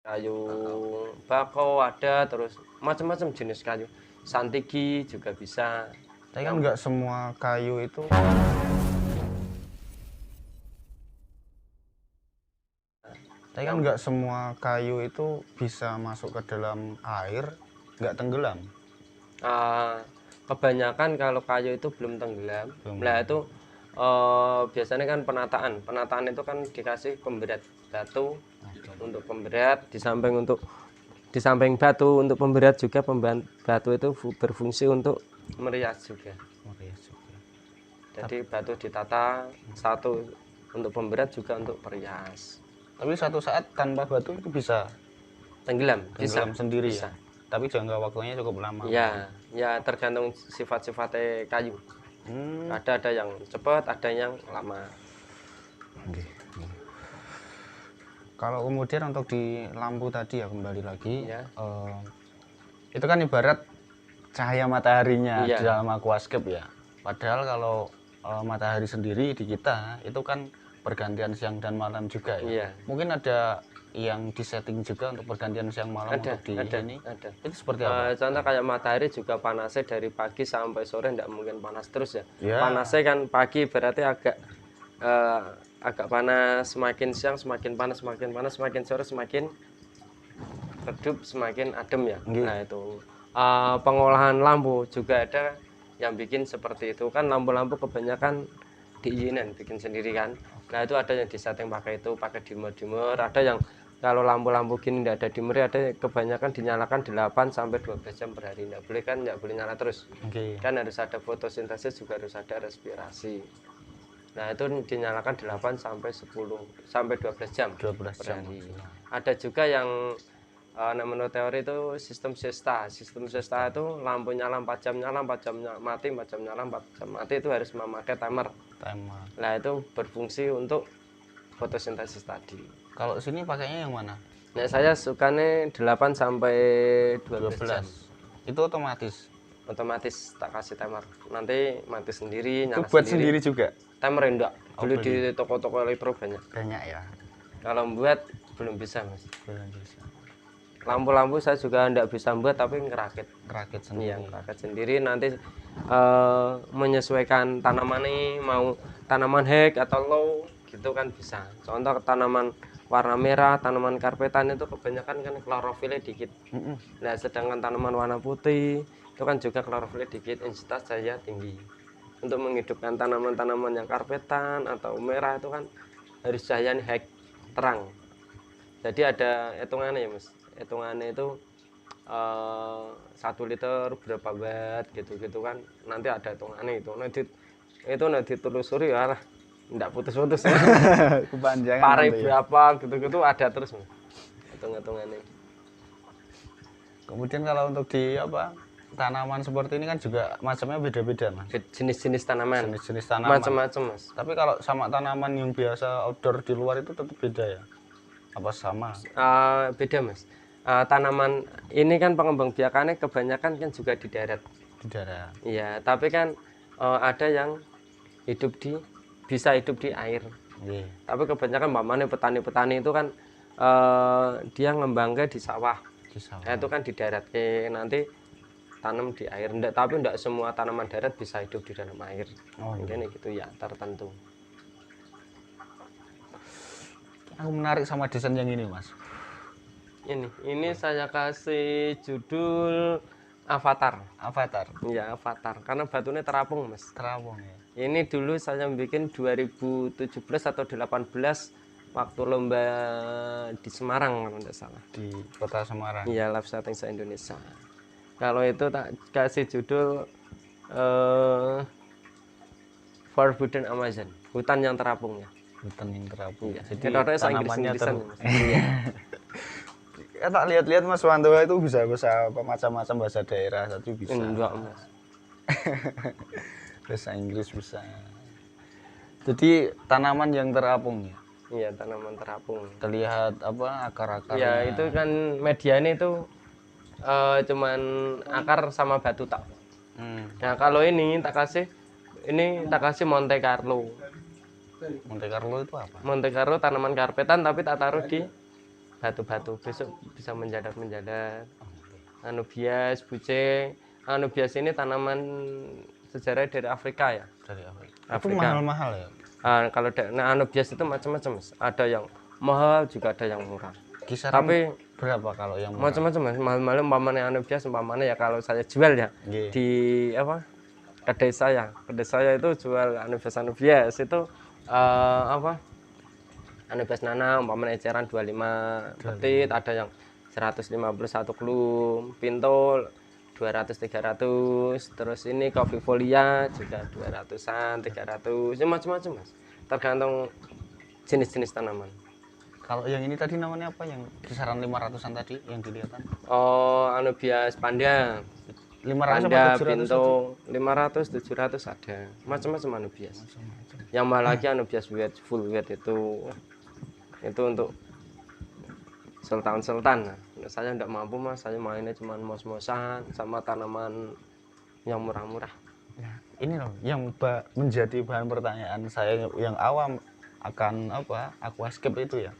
kayu bakau ada, terus macam-macam jenis kayu. Santigi juga bisa. Tapi kan nggak semua kayu itu bisa masuk ke dalam air, nggak tenggelam. Kebanyakan kalau kayu itu belum tenggelam. Nah itu biasanya kan penataan itu kan dikasih pemberat batu untuk pemberat, di samping batu untuk pemberat juga batu itu berfungsi untuk merias juga. Jadi batu ditata, satu untuk pemberat juga untuk perias. Tapi satu saat tanpa batu itu bisa tenggelam sendiri bisa. Ya. Tapi jangka waktunya cukup lama. Ya tergantung sifat-sifatnya kayu. Ada yang cepat, ada yang lama. Kalau kemudian untuk di lampu tadi ya kembali lagi, itu kan ibarat cahaya mataharinya di dalam aquascape ya. Padahal kalau matahari sendiri di kita itu kan pergantian siang dan malam juga ya. Mungkin ada yang disetting juga untuk pergantian siang malam ada. Itu seperti apa? Contoh kayak matahari juga panasnya dari pagi sampai sore tidak mungkin panas terus ya. Panasnya kan pagi berarti agak panas, semakin siang semakin panas, semakin sore semakin redup, semakin adem ya. Nah itu pengolahan lampu juga ada yang bikin seperti itu kan. Lampu-lampu kebanyakan diizinin bikin sendiri kan. Nah itu ada yang disetting pakai dimmer, ada yang kalau lampu-lampu gini tidak ada dimmer, ada kebanyakan dinyalakan 8 sampai 12 jam per hari. Nggak boleh nyala terus. Kan harus ada fotosintesis, juga harus ada respirasi. Nah itu dinyalakan 8 sampai 10 sampai 12 jam per hari. Ada juga yang menurut teori itu sistem siesta itu lampu nyala 4 jam nyala, 4 jam mati, 4 jam nyala, 4 jam mati, itu harus memakai timer. Nah itu berfungsi untuk fotosintesis tadi. Kalau sini pakainya yang mana? Nah saya sukanya 8 sampai 12 jam. Itu otomatis tak kasih timer, nanti mati sendiri, nyala itu buat sendiri juga? Timer enggak, beli di toko-toko elektro banyak ya. Kalau buat belum bisa mas. Lampu-lampu saya juga enggak bisa buat, tapi ngerakit sendiri. Nanti menyesuaikan tanamannya, mau tanaman high atau low gitu kan bisa. Contoh tanaman warna merah, tanaman karpetan itu kebanyakan kan klorofilnya dikit. Nah sedangkan tanaman warna putih itu kan juga klorofilnya dikit, intensitas cahaya tinggi. Untuk menghidupkan tanaman-tanaman yang karpetan atau merah itu kan harus cahayanya high, terang. Jadi ada hitungannya ya mas, hitungannya itu 1 liter berapa watt gitu kan, nanti ada hitungannya itu. Nanti ditelusuri ya, enggak putus-putus ya. Kepanjangan pare berapa gitu ada terus mas hitung-hitungannya. Kemudian kalau untuk di tanaman seperti ini kan juga macamnya beda-beda mas. Jenis-jenis tanaman macam-macam mas. Tapi kalau sama tanaman yang biasa outdoor di luar itu tetap beda ya? Apa sama? Beda mas. Tanaman ini kan pengembang biakannya kebanyakan kan juga di darat. Iya, tapi kan ada yang bisa hidup di air. Tapi kebanyakan petani-petani itu kan dia ngembangnya di sawah. Nah, itu kan di darat. Nanti tanam di air. Tapi enggak semua tanaman darat bisa hidup di dalam air. Mungkin gitu ya, tertentu. Aku menarik sama desain yang ini mas. Ini saya kasih judul Avatar. Iya, Avatar. Karena batunya terapung mas. Ya. Ini dulu saya bikin 2017 atau 2018 waktu lomba di Semarang kalau tidak salah. Di kota Semarang. Iya, Live Setting se-Indonesia. Kalau itu tak kasih judul Forbidden Amazon, hutan yang terapung ya. Iya. Jadi tanamannya tak lihat-lihat Mas Wanto itu bisa macam-macam bahasa daerah, satu bisa. Enggak mas. Bahasa Inggris bisa. Jadi tanaman yang terapung ya. Iya, tanaman terapung. Terlihat akar-akarnya. Ya itu kan medianya itu cuman akar sama batu tak. Nah kalau ini tak kasih Monte Carlo. Monte Carlo itu apa? Monte Carlo tanaman karpetan tapi tak taruh di batu-batu besok bisa menjadat-menjadat. Anubias, buceng. Anubias ini tanaman sejarah dari Afrika ya. Dari Afrika. Itu Afrika. mahal-mahal ya? Kalau anubias itu macam-macam, Mas. Ada yang mahal juga ada yang murah. Kisaran Tapi berapa kalau yang murah? macam-macam, Mas. Mahal-mahal umpamanya anubias umpamanya ya kalau saya jual ya di apa? Kedai saya. Kedai saya itu jual anubias itu apa? Anubias nanam umpamanya eceran 25 petit, ada yang 151 klum, pintul 200 300, terus ini coffee folia juga 200-an 300, ya macam-macam, Mas. Tergantung jenis-jenis tanaman. Kalau yang ini tadi namanya apa, yang kisaran 500-an tadi yang dilihatkan? Oh, anubias panda. 500 Panda, apa 700? pintu 500 700 ada. Macam-macam anubias. Yang mahal lagi anubias weight, full weight itu untuk sultan. Nah, saya tidak mampu, Mas. Saya mainnya cuma mos-mosan sama tanaman yang murah-murah. Nah, ini loh yang menjadi bahan pertanyaan saya yang awam akan apa aquascape itu ya.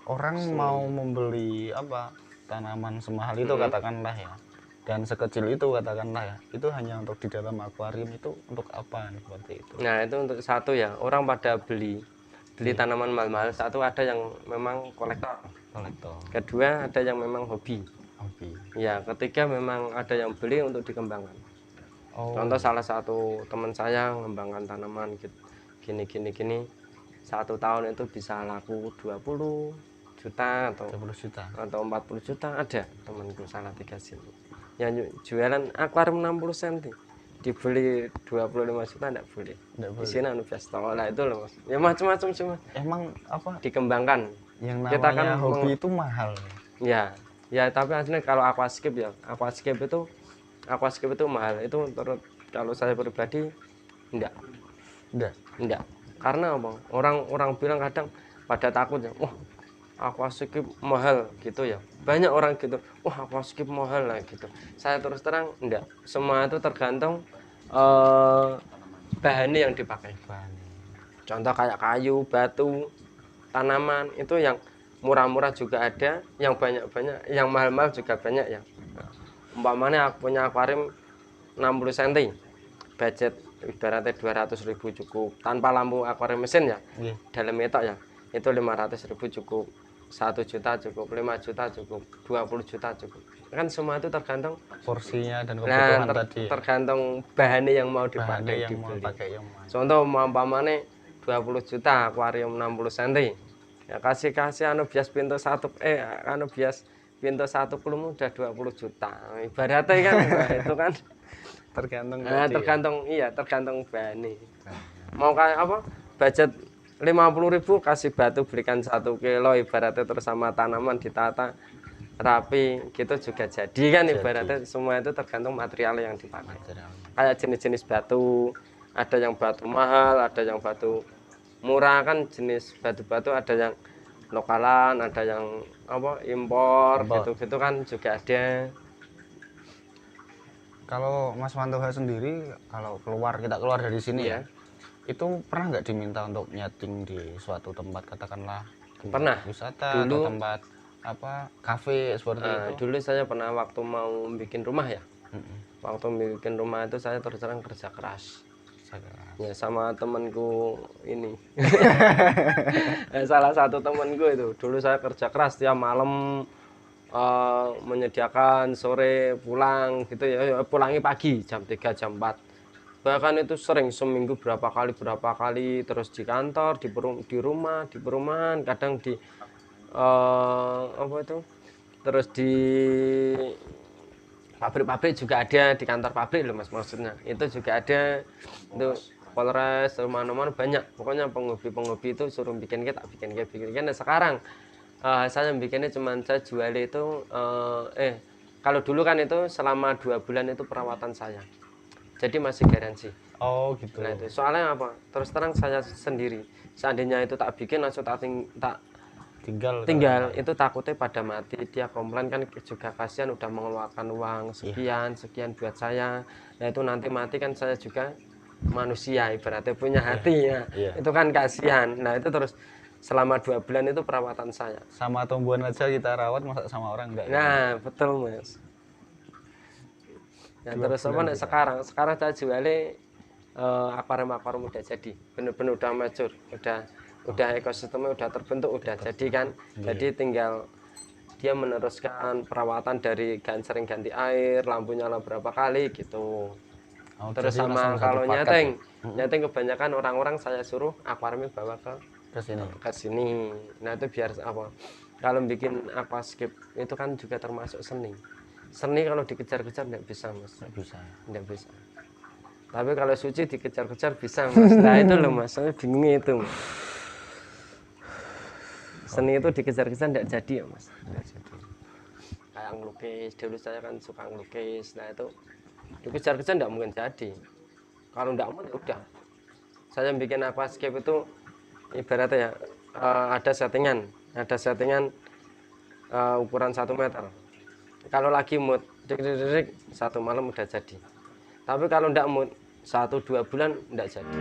Orang mau membeli apa tanaman semahal itu katakanlah ya, dan sekecil itu katakanlah ya, itu hanya untuk di dalam akuarium, itu untuk apa seperti itu? Nah, itu untuk satu ya, orang pada beli tanaman mahal-mahal. Satu ada yang memang kolektor. Kedua ada yang memang hobi. Ya, ketiga memang ada yang beli untuk dikembangkan. Contoh salah satu teman saya mengembangkan tanaman gini. 1 tahun itu bisa laku 20 juta atau 40 juta ada temanku salah 3 sini. Yang jualan akuarium 60 cm dibeli 25 juta enggak boleh. Di sini anubias lah itu loh, Mas. Ya macam-macam cuma. Emang apa? Dikembangkan. Yang namanya kita kan hobi itu mahal. Ya, tapi aslinya kalau aquascape itu mahal. Itu kalau saya pribadi enggak. Karena apa? Orang bilang kadang pada takut ya. Wah, aquascape mahal gitu ya. Banyak orang gitu. Wah, aquascape mahal lah gitu. Saya terus terang enggak. Semua itu tergantung bahannya yang dipakai. Contoh kayak kayu, batu, tanaman itu yang murah-murah juga ada, yang banyak-banyak, yang mahal-mahal juga banyak ya. Umpamanya aku punya akuarium 60 cm, budget ibaratnya 200.000 cukup, tanpa lampu akuarium mesin ya, dalam metok ya, itu 500.000 cukup, 1 juta cukup, 5 juta cukup, 20 juta cukup. Kan semua itu tergantung porsinya dan kebutuhan tadi. Tergantung bahannya yang mau dipakai, dibeli. Contoh umpamanya 20 juta akuarium 60 cm. Ya kasih anubias pintu 1 klum udah 20 juta. Ibaratnya kan itu kan tergantung bahannya. Mau kayak apa? Budget 50.000 kasih batu belikan 1 kilo ibaratnya, terus sama tanaman ditata rapi gitu juga jadi kan ibaratnya. Semua itu tergantung material yang dipakai. Kayak jenis-jenis batu, ada yang batu mahal, ada yang batu murah, kan jenis batu-batu ada yang lokalan, ada yang apa impor gitu kan juga ada. Kalau Mas Wantoha sendiri kalau kita keluar dari sini ya, itu pernah nggak diminta untuk nyeting di suatu tempat, katakanlah pernah wisata dulu, atau tempat apa kafe seperti itu? Dulu saya pernah waktu mau bikin rumah ya. Waktu bikin rumah itu saya terus terang kerja keras. Ya sama temanku ini. Salah satu temanku itu dulu saya kerja keras tiap malam, menyediakan sore pulang gitu ya, pulangnya pagi jam 3 jam 4. Bahkan itu sering seminggu berapa kali, terus di kantor, di rumah, di perumahan, kadang di terus di pabrik-pabrik juga ada, di kantor pabrik loh Mas, maksudnya itu juga ada, itu Polres, rumah-rumah banyak, pokoknya penghobi itu suruh bikin tak bikin. Nah, sekarang saya bikinnya cuman saya jual itu kalau dulu kan itu selama 2 bulan itu perawatan saya, jadi masih garansi. Oh gitu. Nah itu soalnya apa, terus terang saya sendiri, seandainya itu tak bikin langsung tak tinggal itu takutnya pada mati, dia komplain kan juga kasihan, udah mengeluarkan uang sekian buat saya. Nah itu nanti mati kan saya juga manusia ibaratnya punya hati ya. Itu kan kasihan. Nah itu terus selama 2 bulan itu perawatan saya. Sama tumbuhan aja kita rawat, masa sama orang enggak? Nah, betul Mas. Nah, terus apa nih sekarang saya jualnya akuarium udah jadi, bener-bener udah mature, udah ekosistemnya udah terbentuk, udah jadi kan. Jadi tinggal dia meneruskan perawatan dari sering ganti air, lampu nyala berapa kali gitu. Terus sama kalau nyeting kebanyakan orang-orang saya suruh akuariumnya bawa ke sini. Nah itu biar apa? Kalau bikin aquascape itu kan juga termasuk seni. Seni kalau dikejar-kejar nggak bisa Mas. Nggak bisa. Tapi kalau suci dikejar-kejar bisa Mas. Nah itu loh Mas, saya bingung itu. Seni itu dikejar-kejar nggak jadi ya Mas. Nggak jadi. Kayak ngelukis, dulu saya kan suka ngelukis. Nah itu dikejar-kejar nggak mungkin jadi. Kalau nggak mau ya udah. Saya bikin aquascape itu ibaratnya ya ada settingan ukuran 1 meter. Kalau lagi mood, dik, 1 malam udah jadi. Tapi kalau nggak mood, 1-2 bulan nggak jadi.